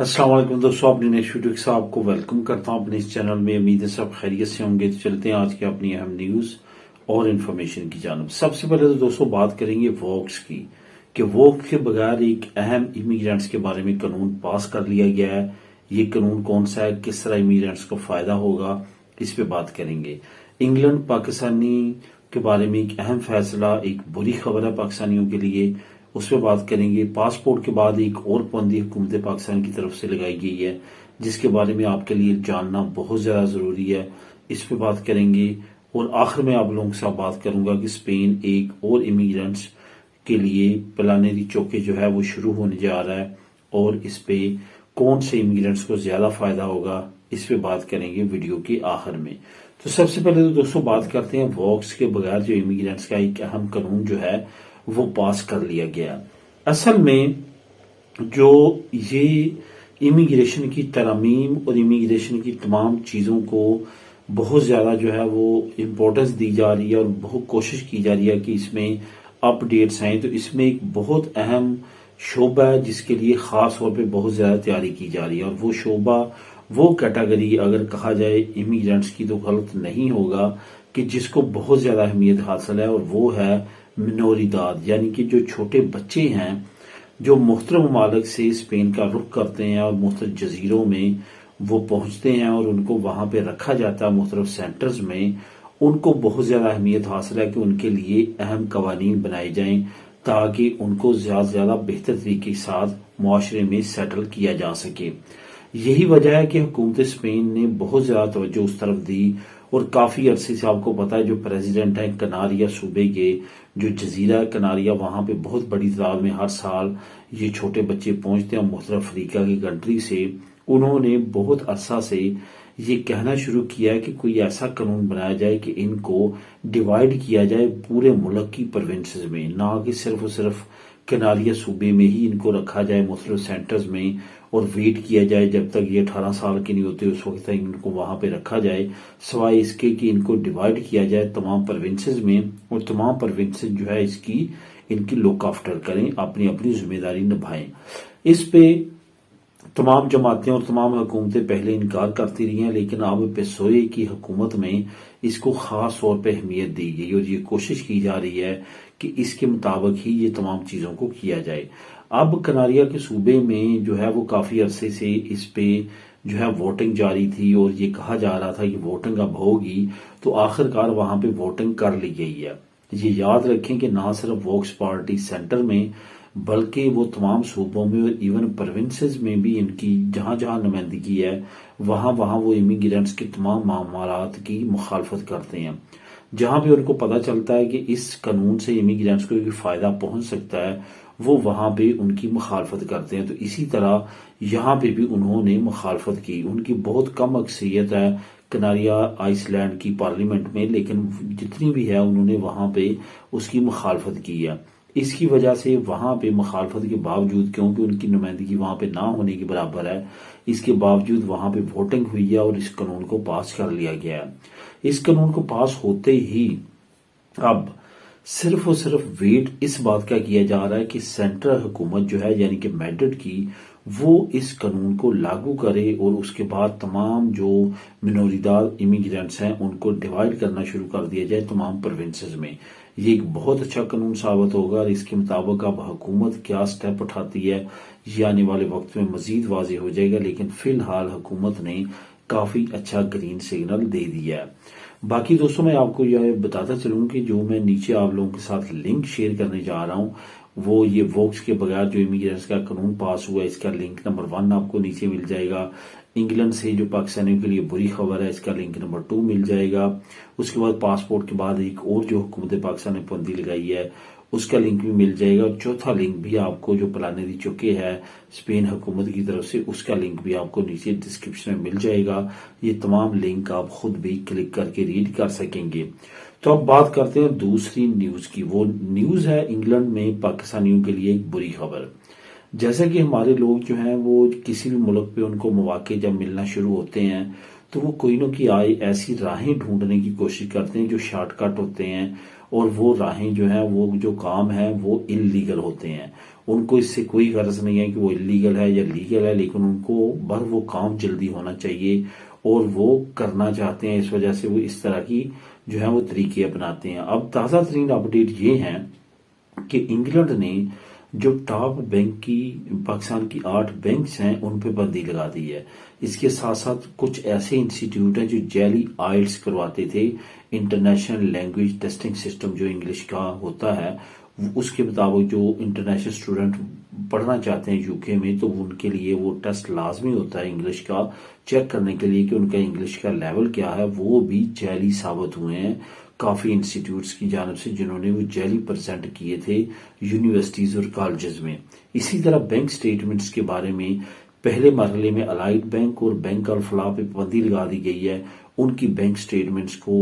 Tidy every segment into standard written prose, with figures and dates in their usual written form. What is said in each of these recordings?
السلام علیکم دوستوں، اپنی نیکسٹ ویڈیو کے ساتھ آپ کو ویلکم کرتا ہوں اپنے اس چینل میں۔ امید ہے سب خیریت سے ہوں گے۔ تو چلتے ہیں آج کی اپنی اہم نیوز اور انفارمیشن کی جانب۔ سب سے پہلے تو دوستوں بات کریں گے ووکس کی، کہ ووکس کے بغیر ایک اہم امیگرینٹس کے بارے میں قانون پاس کر لیا گیا ہے۔ یہ قانون کون سا ہے، کس طرح امیگرینٹس کو فائدہ ہوگا، اس پہ بات کریں گے۔ انگلینڈ پاکستانی کے بارے میں ایک اہم فیصلہ، ایک بری خبر ہے پاکستانیوں کے لیے، اس پہ بات کریں گے۔ پاسپورٹ کے بعد ایک اور پابندی حکومت پاکستان کی طرف سے لگائی گئی ہے، جس کے بارے میں آپ کے لیے جاننا بہت زیادہ ضروری ہے، اس پہ بات کریں گے۔ اور آخر میں آپ لوگوں کے ساتھ بات کروں گا کہ اسپین ایک اور امیگرینٹس کے لیے پلانے دی چوکے جو ہے وہ شروع ہونے جا رہا ہے، اور اس پہ کون سے امیگرینٹس کو زیادہ فائدہ ہوگا، اس پہ بات کریں گے ویڈیو کے آخر میں۔ تو سب سے پہلے تو دوستوں بات کرتے ہیں ووکس کے بغیر جو امیگرینٹس کا ایک اہم قانون جو ہے وہ پاس کر لیا گیا۔ اصل میں جو یہ امیگریشن کی ترامیم اور امیگریشن کی تمام چیزوں کو بہت زیادہ جو ہے وہ امپورٹنس دی جا رہی ہے، اور بہت کوشش کی جا رہی ہے کہ اس میں اپ ڈیٹس آئیں، تو اس میں ایک بہت اہم شعبہ ہے جس کے لیے خاص طور پہ بہت زیادہ تیاری کی جا رہی ہے، اور وہ شعبہ، وہ کیٹیگری اگر کہا جائے امیگرینٹس کی تو غلط نہیں ہوگا، کہ جس کو بہت زیادہ اہمیت حاصل ہے، اور وہ ہے منوریداد، یعنی کہ جو چھوٹے بچے ہیں جو مختلف ممالک سے اسپین کا رخ کرتے ہیں اور مختلف جزیروں میں وہ پہنچتے ہیں، اور ان کو وہاں پہ رکھا جاتا ہے مختلف سینٹرز میں، ان کو بہت زیادہ اہمیت حاصل ہے کہ ان کے لیے اہم قوانین بنائے جائیں تاکہ ان کو زیادہ سے زیادہ بہتر طریقے کے ساتھ معاشرے میں سیٹل کیا جا سکے۔ یہی وجہ ہے کہ حکومت اسپین نے بہت زیادہ توجہ اس طرف دی، اور کافی عرصے سے آپ کو پتا ہے جو پریزیڈنٹ ہیں کناریا صوبے کے، جو جزیرہ کناریا، وہاں پہ بہت بڑی تعداد میں ہر سال یہ چھوٹے بچے پہنچتے ہیں مختلف افریقہ کی کنٹری سے۔ انہوں نے بہت عرصہ سے یہ کہنا شروع کیا ہے کہ کوئی ایسا قانون بنایا جائے کہ ان کو ڈیوائیڈ کیا جائے پورے ملک کی پروونسز میں، نہ کہ صرف اور صرف کناریا صوبے میں ہی ان کو رکھا جائے مختلف سینٹرز میں، اور ویٹ کیا جائے جب تک یہ 18 سال کے نہیں ہوتے اس وقت تک ان کو وہاں پہ رکھا جائے، سوائے اس کے کہ ان کو ڈیوائیڈ کیا جائے تمام پروونسز میں، اور تمام پروونسز جو ہے ان کی لک آفٹر کریں، اپنی اپنی ذمہ داری نبھائیں۔ اس پہ تمام جماعتیں اور تمام حکومتیں پہلے انکار کرتی رہی ہیں، لیکن اب پیسوئے کی حکومت میں اس کو خاص طور پہ اہمیت دی گئی، اور یہ کوشش کی جا رہی ہے کہ اس کے مطابق ہی یہ تمام چیزوں کو کیا جائے۔ اب کناریا کے صوبے میں جو ہے وہ کافی عرصے سے اس پہ جو ہے ووٹنگ جاری تھی، اور یہ کہا جا رہا تھا کہ ووٹنگ اب ہوگی، تو آخر کار وہاں پہ ووٹنگ کر لی گئی ہے۔ یہ یاد رکھیں کہ نہ صرف ووکس پارٹی سینٹر میں بلکہ وہ تمام صوبوں میں اور ایون پروونسز میں بھی ان کی جہاں جہاں نمائندگی ہے وہاں وہ امیگرینٹس کے تمام معاملات کی مخالفت کرتے ہیں۔ جہاں بھی ان کو پتہ چلتا ہے کہ اس قانون سے امیگرینٹس کو کوئی فائدہ پہنچ سکتا ہے، وہ وہاں پہ ان کی مخالفت کرتے ہیں۔ تو اسی طرح یہاں پہ بھی انہوں نے مخالفت کی۔ ان کی بہت کم اکثریت ہے کناریا آئس لینڈ کی پارلیمنٹ میں، لیکن جتنی بھی ہے انہوں نے وہاں پہ اس کی مخالفت کی ہے۔ اس کی وجہ سے وہاں پہ مخالفت کے باوجود، کیونکہ ان کی نمائندگی وہاں پہ نہ ہونے کے برابر ہے، اس کے باوجود وہاں پہ ووٹنگ ہوئی ہے اور اس قانون کو پاس کر لیا گیا ہے۔ اس قانون کو پاس ہوتے ہی اب صرف اور صرف ویٹ اس بات کا کیا جا رہا ہے کہ سینٹرل حکومت جو ہے، یعنی کہ میڈرڈ کی، وہ اس قانون کو لاگو کرے، اور اس کے بعد تمام جو منوریداد امیگرینٹس ہیں ان کو ڈیوائیڈ کرنا شروع کر دیا جائے تمام پروونسز میں۔ یہ ایک بہت اچھا قانون ثابت ہوگا، اور اس کے مطابق اب حکومت کیا سٹیپ اٹھاتی ہے یہ آنے والے وقت میں مزید واضح ہو جائے گا، لیکن فی الحال حکومت نے کافی اچھا گرین سگنل دے دیا ہے۔ باقی دوستوں میں آپ کو یہ بتاتا چلوں کہ جو میں نیچے آپ لوگوں کے ساتھ لنک شیئر کرنے جا رہا ہوں، وہ یہ ووکس کے بغیر جو امیگرینٹس کا قانون پاس ہوا ہے، اس کا لنک نمبر 1 آپ کو نیچے مل جائے گا۔ انگلینڈ سے جو پاکستانیوں کے لیے بری خبر ہے، اس کا لنک نمبر 2 مل جائے گا۔ اس کے بعد پاسپورٹ کے بعد ایک اور جو حکومت پاکستان نے پابندی لگائی ہے اس کا لنک بھی مل جائے گا، اور چوتھا لنک بھی آپ کو جو پلانے دی چکے ہے اسپین حکومت کی طرف سے، اس کا لنک بھی آپ کو نیچے ڈسکرپشن میں مل جائے گا۔ یہ تمام لنک آپ خود بھی کلک کر کے ریڈ کر سکیں گے۔ تو اب بات کرتے ہیں دوسری نیوز کی۔ وہ نیوز ہے انگلینڈ میں پاکستانیوں کے لیے ایک بری خبر۔ جیسا کہ ہمارے لوگ جو ہیں وہ کسی بھی ملک پہ ان کو مواقع جب ملنا شروع ہوتے ہیں تو وہ کوئی نہ کوئی ایسی راہیں ڈھونڈنے کی کوشش کرتے ہیں جو شارٹ کٹ ہوتے ہیں، اور وہ راہیں جو ہیں، وہ جو کام ہیں وہ انلیگل ہوتے ہیں۔ ان کو اس سے کوئی غرض نہیں ہے کہ وہ الیگل ہے یا لیگل ہے، لیکن ان کو وہ کام جلدی ہونا چاہیے اور وہ کرنا چاہتے ہیں، اس وجہ سے وہ اس طرح کی جو ہے وہ طریقے اپناتے ہیں۔ اب تازہ ترین اپڈیٹ یہ ہے کہ انگلینڈ نے جو ٹاپ بینک کی پاکستان کی 8 بینکس ہیں ان پہ بندی لگا دی ہے۔ اس کے ساتھ ساتھ کچھ ایسے انسٹیٹیوٹ ہیں جو جعلی آئلٹس کرواتے تھے، انٹرنیشنل لینگویج ٹیسٹنگ سسٹم جو انگلش کا ہوتا ہے، اس کے مطابق جو انٹرنیشنل اسٹوڈنٹ پڑھنا چاہتے ہیں یو کے میں تو ان کے لیے وہ ٹیسٹ لازمی ہوتا ہے انگلش کا، چیک کرنے کے لیے کہ ان کا انگلش کا لیول کیا ہے، وہ بھی جعلی ثابت ہوئے ہیں کافی انسٹیٹیوٹس کی جانب سے، جنہوں نے وہ جعلی پریزنٹ کیے تھے یونیورسٹیز اور کالجز میں۔ اسی طرح بینک سٹیٹمنٹس کے بارے میں پہلے مرحلے میں الائٹ بینک اور بینک الفلاح پہ پابندی لگا دی گئی ہے، ان کی بینک سٹیٹمنٹس کو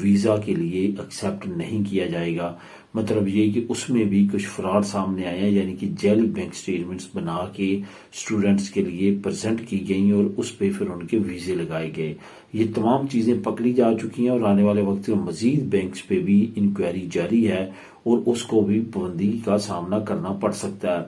ویزا کے لیے ایکسیپٹ نہیں کیا جائے گا۔ مطلب یہ کہ اس میں بھی کچھ فراڈ سامنے آیا، یعنی کہ جعلی بینک سٹیٹمنٹس بنا کے اسٹوڈنٹس کے لیے پریزنٹ کی گئیں اور اس پہ پھر ان کے ویزے لگائے گئے۔ یہ تمام چیزیں پکڑی جا چکی ہیں اور آنے والے وقت میں مزید بینکس پہ بھی انکوائری جاری ہے اور اس کو بھی پابندی کا سامنا کرنا پڑ سکتا ہے۔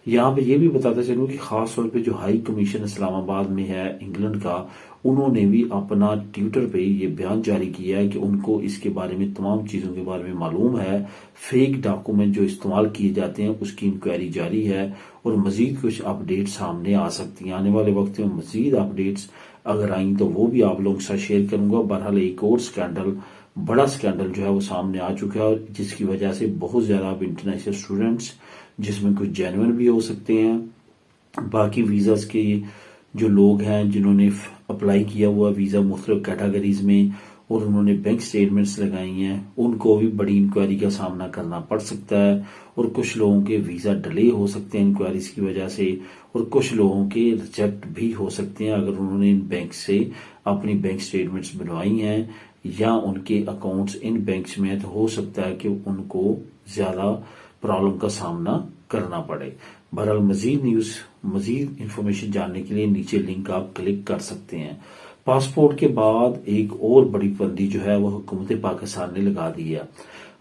یہاں پہ یہ بھی بتاتا چلوں کہ خاص طور پہ جو ہائی کمیشن اسلام آباد میں ہے انگلینڈ کا، انہوں نے بھی اپنا ٹویٹر پہ یہ بیان جاری کیا ہے کہ ان کو اس کے بارے میں تمام چیزوں کے بارے میں معلوم ہے، فیک ڈاکومنٹ جو استعمال کیے جاتے ہیں اس کی انکوائری جاری ہے اور مزید کچھ اپڈیٹ سامنے آ سکتی ہیں۔ آنے والے وقت میں مزید اپڈیٹس اگر آئیں تو وہ بھی آپ لوگوں کے ساتھ شیئر کروں گا۔ بہرحال ایک اور بڑا سکینڈل جو ہے وہ سامنے آ چکا ہے اور جس کی وجہ سے بہت زیادہ اب انٹرنیشنل اسٹوڈنٹس، جس میں کچھ جینوئن بھی ہو سکتے ہیں، باقی ویزاز کے جو لوگ ہیں جنہوں نے اپلائی کیا ہوا ویزا مختلف کیٹیگریز میں اور انہوں نے بینک سٹیٹمنٹس لگائی ہیں، ان کو بھی بڑی انکوائری کا سامنا کرنا پڑ سکتا ہے اور کچھ لوگوں کے ویزا ڈیلے ہو سکتے ہیں انکوائریز کی وجہ سے، اور کچھ لوگوں کے ریجیکٹ بھی ہو سکتے ہیں اگر انہوں نے ان بینک سے اپنی بینک سٹیٹمنٹس بنوائی ہیں یا ان کے اکاؤنٹس ان بینکس میں، تو ہو سکتا ہے کہ ان کو زیادہ پرابلم کا سامنا کرنا پڑے۔ بہرحال مزید انفارمیشن جاننے کے لیے نیچے لنک آپ کلک کر سکتے ہیں۔ پاسپورٹ کے بعد ایک اور بڑی پابندی جو ہے وہ حکومت پاکستان نے لگا دی ہے۔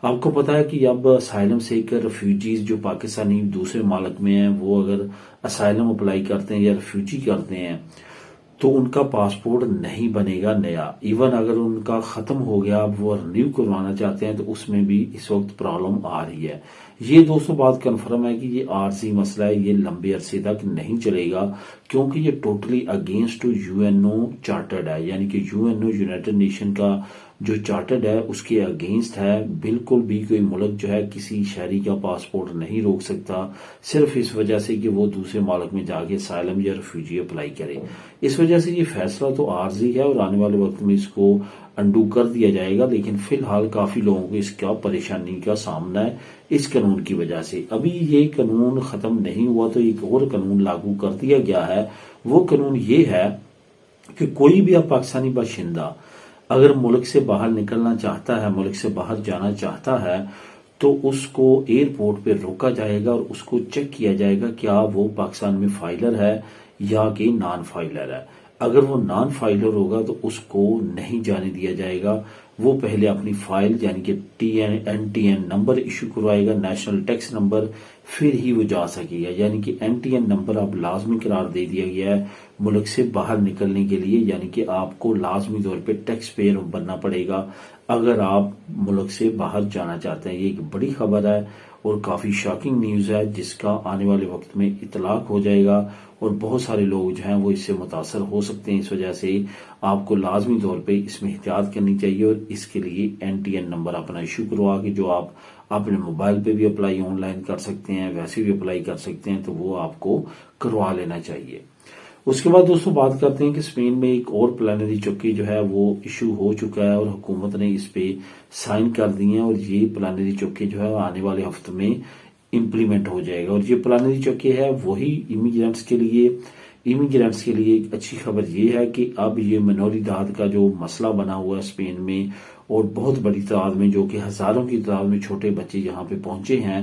آپ کو پتا ہے کہ اب اسائلم سے کر ریفیوجیز جو پاکستانی دوسرے ملک میں ہیں، وہ اگر اسائلم اپلائی کرتے ہیں یا ریفیوجی کرتے ہیں تو ان کا پاسپورٹ نہیں بنے گا نیا، ایون اگر ان کا ختم ہو گیا اب وہ رینیو کروانا چاہتے ہیں تو اس میں بھی اس وقت پرابلم آ رہی ہے۔ یہ دوستوں بات کنفرم ہے کہ یہ عارضی مسئلہ ہے، یہ لمبے عرصے تک نہیں چلے گا کیونکہ یہ ٹوٹلی اگینسٹ UNO چارٹرڈ ہے، یعنی کہ UNO یونائٹڈ نیشن کا جو چارٹرڈ ہے اس کے اگینسٹ ہے۔ بالکل بھی کوئی ملک جو ہے کسی شہری کا پاسپورٹ نہیں روک سکتا صرف اس وجہ سے کہ وہ دوسرے ملک میں جا کے اسائلم یا ریفیوجی اپلائی کرے۔ اس وجہ سے یہ فیصلہ تو عارضی ہے اور آنے والے وقت میں اس کو انڈو کر دیا جائے گا، لیکن فی الحال کافی لوگوں کو اس کا پریشانی کا سامنا ہے اس قانون کی وجہ سے۔ ابھی یہ قانون ختم نہیں ہوا تو ایک اور قانون لاگو کر دیا گیا ہے۔ وہ قانون یہ ہے کہ کوئی بھی اب پاکستانی باشندہ اگر ملک سے باہر نکلنا چاہتا ہے، ملک سے باہر جانا چاہتا ہے تو اس کو ایئرپورٹ پہ روکا جائے گا اور اس کو چیک کیا جائے گا کیا وہ پاکستان میں فائلر ہے یا کہ نان فائلر ہے۔ اگر وہ نان فائلر ہوگا تو اس کو نہیں جانے دیا جائے گا، وہ پہلے اپنی فائل یعنی کہ NTN نمبر ایشو کروائے گا، نیشنل ٹیکس نمبر، پھر ہی وہ جا سکے گا۔ یعنی کہ NTN نمبر اب لازمی قرار دے دیا گیا ہے ملک سے باہر نکلنے کے لیے، یعنی کہ آپ کو لازمی طور پہ ٹیکس پیئر بننا پڑے گا اگر آپ ملک سے باہر جانا چاہتے ہیں۔ یہ ایک بڑی خبر ہے اور کافی شاکنگ نیوز ہے جس کا آنے والے وقت میں اطلاق ہو جائے گا اور بہت سارے لوگ جو ہیں وہ اس سے متاثر ہو سکتے ہیں۔ اس وجہ سے آپ کو لازمی طور پہ اس میں احتیاط کرنی چاہیے اور اس کے لیے NTN نمبر اپنا ایشو کروا کے، جو آپ اپنے موبائل پہ بھی اپلائی آن لائن کر سکتے ہیں، ویسے بھی اپلائی کر سکتے ہیں، تو وہ آپ کو کروا لینا چاہیے۔ اس کے بعد دوستوں بات کرتے ہیں کہ اسپین میں ایک اور پلانری چکی جو ہے وہ ایشو ہو چکا ہے اور حکومت نے اس پہ سائن کر دی ہیں اور یہ پلانری چکی جو ہے آنے والے ہفتے میں امپلیمنٹ ہو جائے گا۔ اور یہ پلانری چکی ہے وہی امیگرینٹس کے لیے ایک اچھی خبر یہ ہے کہ اب یہ منوریداد کا جو مسئلہ بنا ہوا ہے اسپین میں اور بہت بڑی تعداد میں جو کہ ہزاروں کی تعداد میں چھوٹے بچے یہاں پہ پہنچے ہیں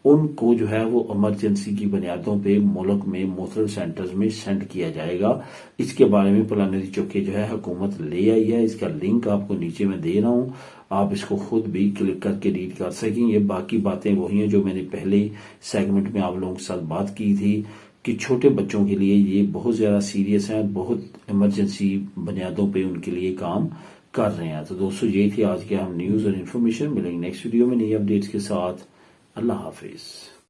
ان کو جو ہے وہ ایمرجنسی کی بنیادوں پہ ملک میں مختلف سینٹرز میں سینڈ کیا جائے گا۔ اس کے بارے میں پلانری چوکے جو ہے حکومت لے آئی ہے، اس کا لنک آپ کو نیچے میں دے رہا ہوں، آپ اس کو خود بھی کلک کر کے ریڈ کر سکیں۔ یہ باقی باتیں وہی ہیں جو میں نے پہلے سیگمنٹ میں آپ لوگوں کے ساتھ بات کی تھی کہ چھوٹے بچوں کے لیے یہ بہت زیادہ سیریس ہے، بہت ایمرجنسی بنیادوں پہ ان کے لیے کام کر رہے ہیں۔ تو دوستو یہ تھی آج کے ہم نیوز اور انفارمیشن، ملیں گے نیکسٹ ویڈیو میں نئی اپڈیٹس کے ساتھ۔ اللہ حافظ۔